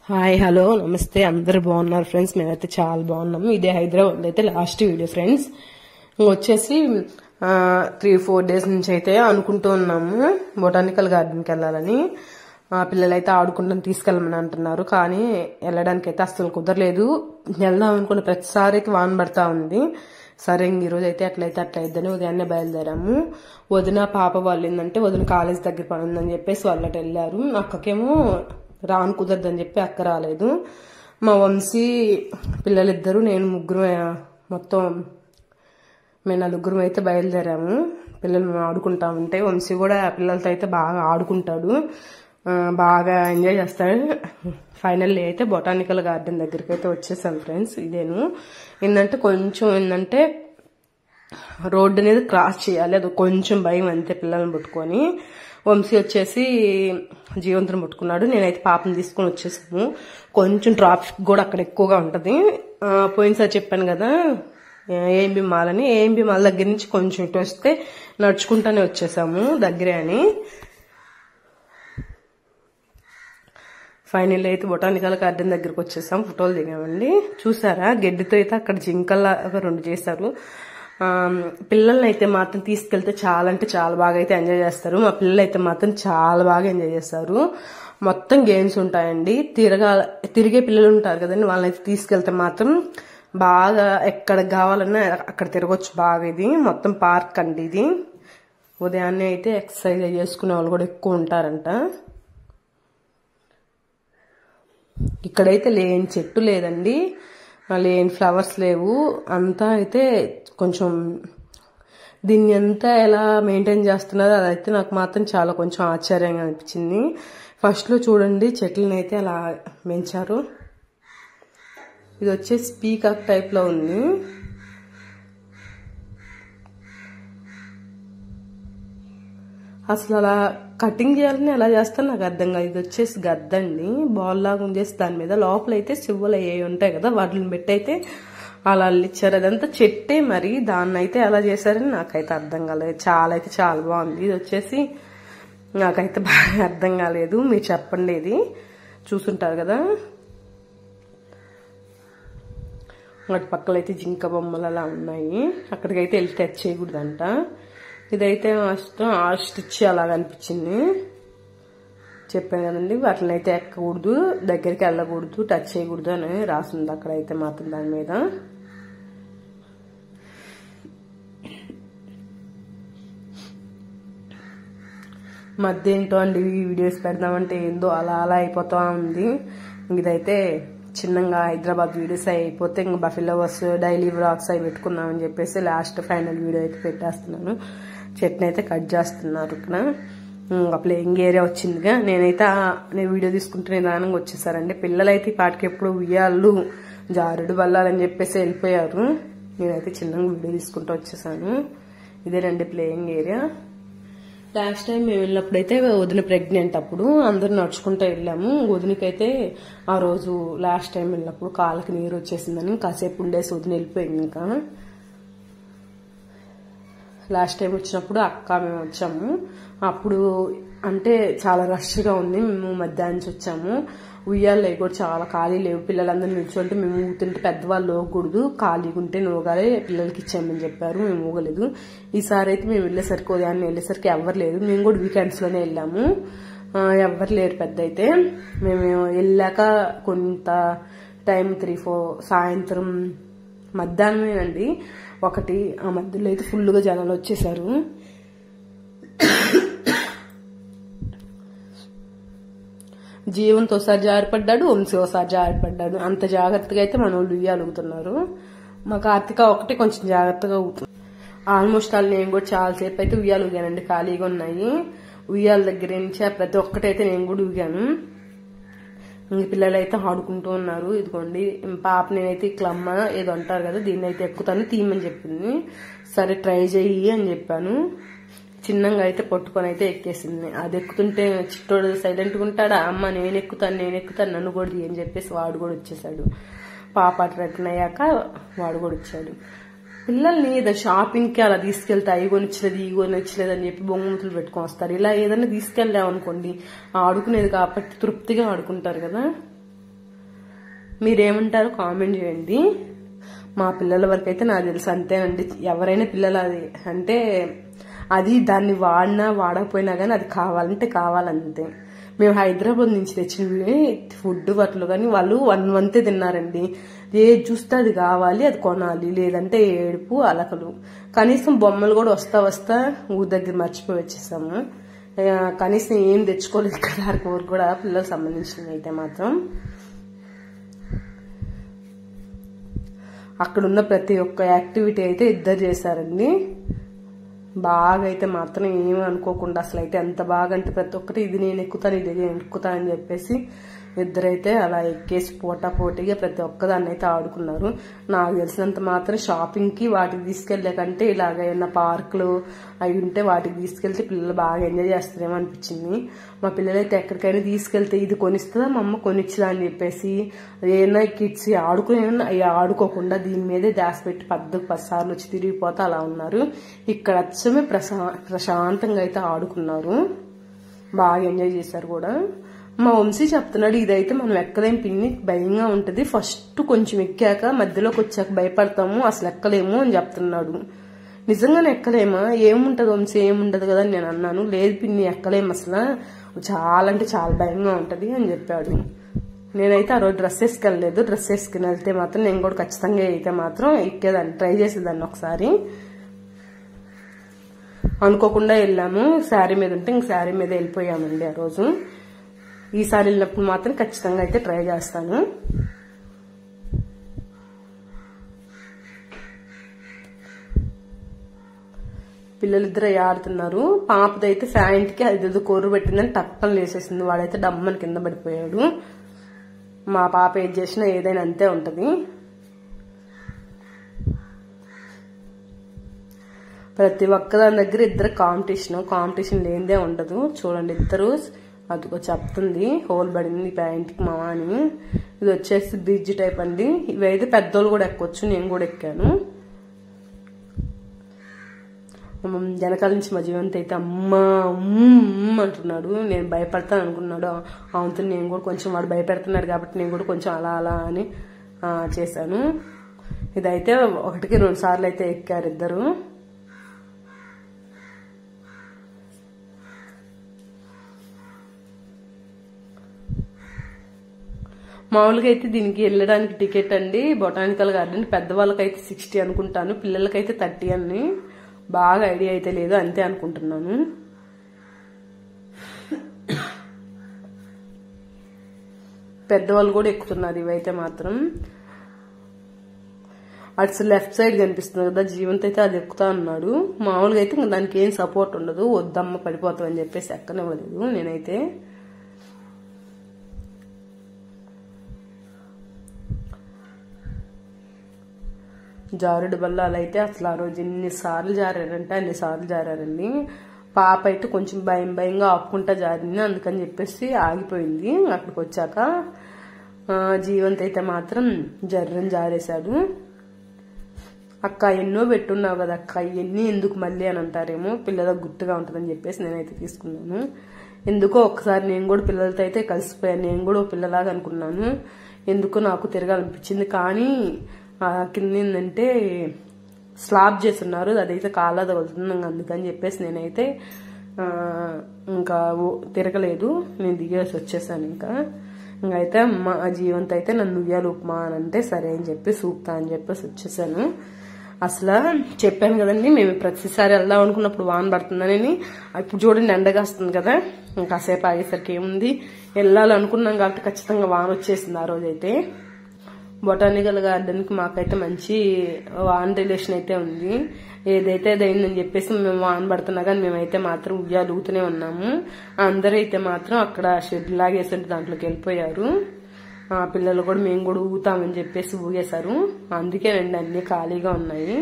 Hi hello నమస్తే అందరు బాగున్నారు ఫ్రెండ్స్. మేమైతే చాలా బాగున్నాము. ఇదే హైదరాబాద్ అయితే లాస్ట్ వీడియో ఫ్రెండ్స్. వచ్చేసి 3-4 days నుంచి అయితే అనుకుంటూ ఉన్నాము బొటానికల్ గార్డెన్కి వెళ్ళాలని. పిల్లలైతే ఆడుకుంటాను తీసుకెళ్ళమని అంటున్నారు, కానీ వెళ్ళడానికి అయితే అస్సలు కుదరలేదు. వెళ్దాం అనుకున్న ప్రతిసారి అయితే వాన పడతా ఉంది. సరే ఈరోజు అయితే అట్లయిద్దని ఉదయాన్నే బయలుదేరాము. వదిన పాప వాళ్ళు ఏంటంటే వదిన కాలేజ్ దగ్గర పని ఉందని చెప్పేసి వాళ్ళు అటు వెళ్ళారు. అక్కకేమో రాను కుదరదని చెప్పి అక్క రాలేదు. మా వంశీ పిల్లలిద్దరు నేను ముగ్గురు మొత్తం మేము నలుగురు అయితే బయలుదేరాము. పిల్లలు ఆడుకుంటా ఉంటే వంశీ కూడా పిల్లలతో అయితే బాగా ఆడుకుంటాడు, బాగా ఎంజాయ్ చేస్తాడు. ఫైనల్లీ అయితే బొటానికల్ గార్డెన్ దగ్గరికి అయితే వచ్చేసాం ఫ్రెండ్స్. ఇదేను ఏంటంటే రోడ్డు అనేది క్రాస్ చేయాలి, అది కొంచెం భయం అంతే పిల్లల్ని పట్టుకొని. వంశీ వచ్చేసి జీవంతుని పట్టుకున్నాడు, నేనైతే పాపని తీసుకుని వచ్చేసాము. కొంచెం ట్రాఫిక్ కూడా అక్కడ ఎక్కువగా ఉంటది. పోయినసారి చెప్పాను కదా ఏఎంబి మాల్ అని. ఏఎంబి మాల్ దగ్గర నుంచి కొంచెం ఇటు వస్తే నడుచుకుంటానే వచ్చేసాము, దగ్గరే అని. ఫైనల్ అయితే బొటానికల్ గార్డెన్ దగ్గరకు వచ్చేసాం. ఫోటోలు దిగామండి. చూసారా గడ్డితో అయితే అక్కడ జింకల్లాగా 2 చేశారు. పిల్లల్ని అయితే మాత్రం తీసుకెళ్తే చాలా అంటే చాలా బాగా అయితే ఎంజాయ్ చేస్తారు. మా పిల్లలు అయితే మాత్రం చాలా బాగా ఎంజాయ్ చేస్తారు. మొత్తం గేమ్స్ ఉంటాయండి. తిరిగే పిల్లలు ఉంటారు కదండి, వాళ్ళనైతే తీసుకెళ్తే మాత్రం బాగా ఎక్కడ కావాలన్నా అక్కడ తిరగొచ్చు బాగా. ఇది మొత్తం పార్క్ అండి. ఇది ఉదయాన్నే అయితే ఎక్సర్సైజ్ చేసుకునే వాళ్ళు కూడా ఎక్కువ ఉంటారంట. ఇక్కడైతే లేని చెట్టు లేదండి, లేని ఫ్లవర్స్ లేవు. అంతా అయితే కొంచెం దీన్ని అంతా ఎలా మెయింటైన్ చేస్తున్నారో అదైతే నాకు మాత్రం చాలా కొంచెం ఆశ్చర్యంగా అనిపించింది. ఫస్ట్ లో చూడండి చెట్లను అయితే అలా పెంచారు. ఇది వచ్చేసి పీకాక్ టైప్ లో ఉంది. అసలు అలా కటింగ్ చేయాలని ఎలా చేస్తాను నాకు అర్థం కాదు. ఇది వచ్చేసి గద్దండి, బాల్ లాగా ఉండేసి దాని మీద లోపల అయితే సివ్వలు అయ్యి ఉంటాయి కదా, వాటిని పెట్టి అయితే అలా అల్లిచ్చారు. అదంతా చెట్టే, మరి దాన్ని అయితే ఎలా చేశారని నాకైతే అర్థం కాలేదు. చాలా బాగుంది. ఇది వచ్చేసి నాకైతే బాగా అర్థం కాలేదు, మీరు చెప్పండి. ఇది చూసుంటారు కదా. వాటి పక్కల అయితే జింక బొమ్మలు అలా ఉన్నాయి. అక్కడికైతే వెళ్ళి టచ్ చేయకూడదంట. ఇదైతే ఆస్ట్రిచ్ అలాగ అనిపించింది. చెప్పాను కదండి, వాటిని అయితే ఎక్కకూడదు, దగ్గరికి వెళ్ళకూడదు, టచ్ చేయకూడదు అని రాసింది అక్కడైతే మాత్రం దాని మీద. మధ్య ఏంటో అండి వీడియోస్ పెడదామంటే ఏందో అలా అయిపోతా ఉంది. ఇదైతే చిన్నగా హైదరాబాద్ వీడియోస్ అయిపోతే ఇంకా బఫెలో బస్ డైలీ వ్లాగ్స్ అవి పెట్టుకుందామని చెప్పేసి లాస్ట్ ఫైనల్ వీడియో అయితే పెట్టేస్తున్నాను. చెట్ని అయితే కట్ చేస్తున్నారు. ఇక్కడ ప్లేయింగ్ ఏరియా వచ్చిందిగా. నేను వీడియో తీసుకుంటే నిదానంగా వచ్చేసారండి. పిల్లలైతే ఈ పాటికి ఎప్పుడు ఉయ్యాళ్ళు జారుడు బల్లాలని చెప్పేసి వెళ్ళిపోయారు. నేనైతే చిన్నగా వీడియో తీసుకుంటూ వచ్చేసాను. ఇదేనండి ప్లేయింగ్ ఏరియా. లాస్ట్ టైం మేము వెళ్ళినప్పుడైతే వదిన ప్రెగ్నెంట్, అప్పుడు అందరూ నడుచుకుంటూ వెళ్ళాము. వదినకైతే ఆ రోజు లాస్ట్ టైం వెళ్ళినప్పుడు కాళ్ళకి నీరు వచ్చేసిందని కాసేపు ఉండేసి వదిన వెళ్ళిపోయింది. ఇంకా లాస్ట్ టైం వచ్చినప్పుడు అక్క మేము వచ్చాము. అప్పుడు అంటే చాలా రష్గా ఉంది. మేము మధ్యాహ్నం నుంచి వచ్చాము. ఉయ్యాలు కూడా చాలా ఖాళీ లేవు. పిల్లలందరూ నిల్చుంటే మేము ఊగుతుంటే పెద్దవాళ్ళు ఊగకూడదు, ఖాళీగా ఉంటే నూగాలి, పిల్లలకి ఇచ్చామని చెప్పారు. మేము ఊగలేదు. ఈసారి అయితే మేము వెళ్ళేసరికి ఉదయాన్నే వెళ్ళేసరికి ఎవరు లేదు. మేము కూడా వీకెండ్స్ లోనే వెళ్ళాము. ఎవరు లేరు పెద్ద అయితే. మేము వెళ్ళాక కొంత టైం 3-4 సాయంత్రం మధ్యాహ్నమేనండి 1. ఆ మధ్యలో అయితే ఫుల్గా జనాలు వచ్చేసారు. జీవంతో ఒకసారి జారిపడ్డాడు, వంశీ ఒకసారి జారిపడ్డాడు. అంత జాగ్రత్తగా అయితే మన వాళ్ళు ఉయ్యాలుగుతున్నారు. మా కార్తిక ఒకటి కొంచెం జాగ్రత్తగా ఊగుతుంది. ఆల్మోస్ట్ వాళ్ళు నేను కూడా చాలాసేపు అయితే ఉయ్యాలు ఊగానండి, ఖాళీగా ఉన్నాయి. ఉయ్యాల దగ్గర నుంచి ప్రతి ఒక్కటైతే నేను కూడా ఊగాను. ఇంక పిల్లలు అయితే ఆడుకుంటూ ఉన్నారు. ఇదిగోండి పాప నేనైతే ఇట్లమ్మ ఏదో అంటారు కదా, దీన్ని అయితే ఎక్కుతాను తీయమని చెప్పింది. సరే ట్రై చెయ్యి అని చెప్పాను. చిన్నగా అయితే పట్టుకొని అయితే ఎక్కేసింది. అది ఎక్కుతుంటే చిట్టోడు సైలెంట్గా ఉంటాడా, అమ్మ నేను ఎక్కుతాను నన్ను కూడా అని చెప్పేసి వాడు కూడా వచ్చేసాడు. పాప అటు రిటర్న్ అయ్యాక వాడు కూడా వచ్చాడు. పిల్లల్ని ఏదో షాపింగ్కి అలా తీసుకెళ్తే అవి కొనిచ్చలేదు ఈ కొనిచ్చలేదు అని చెప్పి బొమ్మతులు పెట్టుకొని వస్తారు. ఇలా ఏదైనా తీసుకెళ్ళామనుకోండి ఆడుకునేది కాబట్టి తృప్తిగా ఆడుకుంటారు కదా. మీరేమంటారు కామెంట్ చేయండి. మా పిల్లల వరకు అయితే నాకు తెలుసు అంతేనండి. ఎవరైనా పిల్లలు అది అంటే అది దాన్ని వాడినా వాడకపోయినా కానీ అది కావాలంటే కావాలంతే. మేము హైదరాబాద్ నుంచి తెచ్చినవి ఫుడ్ బట్టలు కానీ వాళ్ళు 1 month తిన్నారండి. ఏది చూస్తే అది కావాలి, అది కొనాలి, లేదంటే ఏడుపు అలకలు. కనీసం బొమ్మలు కూడా వస్తా ఊరి దగ్గర మర్చిపోయి వచ్చేసాము. కనీసం ఏం తెచ్చుకోలేదు కదా కూర కూడా పిల్లలకు సంబంధించినవి అయితే మాత్రం. అక్కడున్న ప్రతి ఒక్క యాక్టివిటీ అయితే ఇద్దరు చేశారండి. బాగా అయితే మాత్రం ఏమీ అనుకోకుండా అసలు అయితే ఎంత బాగా అంటే ప్రతి ఒక్కటి ఇది నేను ఎక్కుతాను ఇది నేను ఎక్కుతాను అని చెప్పేసి ఇద్దరైతే అలా ఎక్కేసి పోటీగా ప్రతి ఒక్కదాన్ని అయితే ఆడుకున్నారు. నాకు తెలిసినంత మాత్రం షాపింగ్కి వాటికి తీసుకెళ్లే కంటే ఇలాగ ఏమన్నా పార్కులు అవి ఉంటే వాటికి తీసుకెళ్తే పిల్లలు బాగా ఎంజాయ్ చేస్తారేమో అనిపించింది. మా పిల్లలైతే ఎక్కడికైనా తీసుకెళ్తే ఇది కొనిస్తుందా మా అమ్మ కొనిచ్చదా అని చెప్పేసి ఏమైనా కిడ్స్ అవి ఆడుకోకుండా దీని మీదే దాసి పెట్టి 10 సార్లు వచ్చి తిరిగిపోతే అలా ఉన్నారు. ఇక్కడ అచ్చమే ప్రశాంతంగా అయితే ఆడుకున్నారు, బాగా ఎంజాయ్ చేశారు కూడా. మా వంశీ చెప్తున్నాడు ఇదైతే మనం ఎక్కలేం పిన్ని, భయంగా ఉంటది, ఫస్ట్ కొంచెం ఎక్కాక మధ్యలోకి వచ్చాక భయపడతాము, అసలు ఎక్కలేము అని చెప్తున్నాడు. నిజంగానే ఎక్కలేమా? ఏముంటది వంశీ, ఏముంటది కదా అని నేను అన్నాను. లేదు పిన్ని ఎక్కలేము, అసలు చాలా అంటే చాలా భయంగా ఉంటది అని చెప్పాడు. నేనైతే ఆ రోజు డ్రెస్ వేసుకెళ్ళలేదు. డ్రెస్ వేసుకుని వెళ్తే మాత్రం నేను కూడా ఖచ్చితంగా అయితే మాత్రం ఎక్కేదాన్ని, ట్రై చేసేదాన్ని ఒకసారి. అనుకోకుండా వెళ్ళాము, శారీ మీద ఉంటే ఇంక శారీ మీద వెళ్ళిపోయామండి ఆ రోజు. ఈసారి వెళ్ళినప్పుడు మాత్రం ఖచ్చితంగా అయితే ట్రై చేస్తాను. పిల్లలిద్దరు ఆడుతున్నారు. పాపదైతే ఫ్యాంట్కి అది కొర్రు పెట్టిందని టప్పని లేసేసింది, వాడైతే డమ్మని కింద పడిపోయాడు. మా పాప ఏది చేసినా ఏదైనా అంతే ఉంటది. ప్రతి ఒక్కదాని దగ్గర ఇద్దరు కాంపిటీషన్ లేనిదే ఉండదు. చూడండి ఇద్దరు అదిగో చెప్తుంది హోల్ పడింది ప్యాంట్కి మా అని. ఇది వచ్చేసి బ్రిడ్జ్ టైప్ అండి. ఇవైతే పెద్దోళ్ళు కూడా ఎక్కొచ్చు, నేను కూడా ఎక్కాను. వెనకాల నుంచి మా జీవంత్ అయితే అమ్మ అంటున్నాడు. నేను భయపడతాను అనుకున్నాడు. అవును నేను కూడా కొంచెం వాడు భయపెడుతున్నాడు కాబట్టి నేను కూడా కొంచెం అలా అని చేశాను. ఇదైతే 1-2 సార్లు అయితే ఎక్కారు ఇద్దరు. మామూలుగా అయితే దీనికి వెళ్ళడానికి టికెట్ అండి బొటానికల్ గార్డెన్ పెద్దవాళ్ళకైతే 60 అనుకుంటాను, పిల్లలకైతే 30 అని. బాగా ఐడియా అయితే లేదు, అంతే అనుకుంటున్నాను. పెద్దవాళ్ళు కూడా ఎక్కుతున్నారు ఇవైతే మాత్రం. అటు లెఫ్ట్ సైడ్ కనిపిస్తుంది కదా జీవంత్ అయితే అది ఎక్కుతా ఉన్నాడు. మామూలుగా అయితే ఇంకా దానికి ఏం సపోర్ట్ ఉండదు, వద్దమ్మ పడిపోతాం అని చెప్పేసి ఎక్కనివ్వలేదు నేనైతే. జారుడు బల్లాలు అయితే అసలు ఆ రోజు ఎన్నిసార్లు జారారంటే అన్నిసార్లు జారారండి. పాప అయితే కొంచెం భయంగా ఆపుకుంటా జారింది, అందుకని చెప్పేసి ఆగిపోయింది. అక్కడికి వచ్చాక జీవంత్ అయితే మాత్రం జర్రని జారేశాడు. అక్క ఎన్నో పెట్టున్నావు కదా అక్క, ఇవన్నీ ఎందుకు మళ్ళీ అని అంటారేమో, పిల్లలకు గుర్తుగా ఉంటుందని చెప్పేసి నేనైతే తీసుకున్నాను. ఎందుకో ఒకసారి నేను కూడా పిల్లలతో అయితే కలిసిపోయాను, నేను కూడా పిల్లలాగా అనుకున్నాను. ఎందుకో నాకు తిరగాలనిపించింది. కానీ కింద ఏంటంటే స్లాబ్ చేస్తున్నారు, అదైతే కాళ్ళ తగులుతుంది, అందుకని చెప్పేసి నేనైతే ఇంకా తిరగలేదు, నేను దిగేసి వచ్చేసాను. ఇంకైతే మా జీవంత్ అయితే నన్ను ఉయ్యాలు ఉప్మా అని అంటే సరే అని చెప్పేసి ఊపుతా అని చెప్పేసి వచ్చేసాను. అసలు చెప్పాను కదండి మేము ప్రతిసారి వెళ్దాం అనుకున్నప్పుడు వాన పడుతుందని. ఇప్పుడు చూడండి ఎండగాస్తుంది కదా, ఇంకాసేపు ఆగేసరికి ఏముంది వెళ్ళాలనుకున్నాం కాబట్టి ఖచ్చితంగా వాన వచ్చేసింది ఆ రోజైతే. బొటానికల్ గార్డెన్కి మాకైతే మంచి వాన్ రిలేషన్ అయితే ఉంది. ఏదైతే అదైందని చెప్పేసి మేము వాన పడుతున్నా కానీ మేమైతే మాత్రం ఉయ్యాలు ఊతూనే ఉన్నాము. అందరూ అయితే మాత్రం అక్కడ షెడ్ లాగేసి దాంట్లోకి వెళ్ళిపోయారు. పిల్లలు కూడా మేము కూడా ఊతామని చెప్పేసి ఊగేశారు. అందుకేనండి అన్ని ఖాళీగా ఉన్నాయి.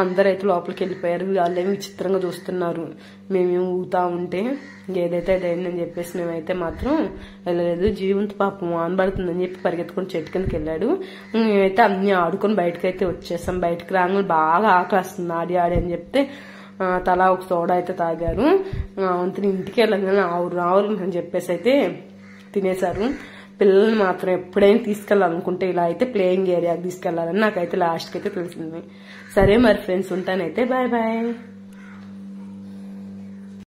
అందరైతే లోపలికి వెళ్ళిపోయారు. వాళ్ళేమి విచిత్రంగా చూస్తున్నారు మేమేమి ఊతా ఉంటే. ఏదైతే అదైందని చెప్పేసి మేమైతే మాత్రం వెళ్ళలేదు. జీవంత్ పాపం ఆనబడుతుందని చెప్పి పరిగెత్తుకుని చెట్టు కిందకి వెళ్ళాడు. మేమైతే అన్ని ఆడుకొని బయటకైతే వచ్చేసాం. బయటకు రాగానే బాగా ఆకలిస్తుంది ఆడి అని చెప్తే తలా ఒక సోడా అయితే తాగారు. అంతని ఇంటికి వెళ్ళగానే ఆవురు అని చెప్పేసి అయితే తినేశారు. పిల్లల్ని మాత్రం ఎప్పుడైనా తీసుకెళ్ళాలనుకుంటే ఇలా అయితే ప్లేయింగ్ ఏరియాకి తీసుకెళ్లాలని నాకైతే లాస్ట్కి అయితే తెలిసింది. సరే మరి ఫ్రెండ్స్, ఉంటానైతే. Bye bye.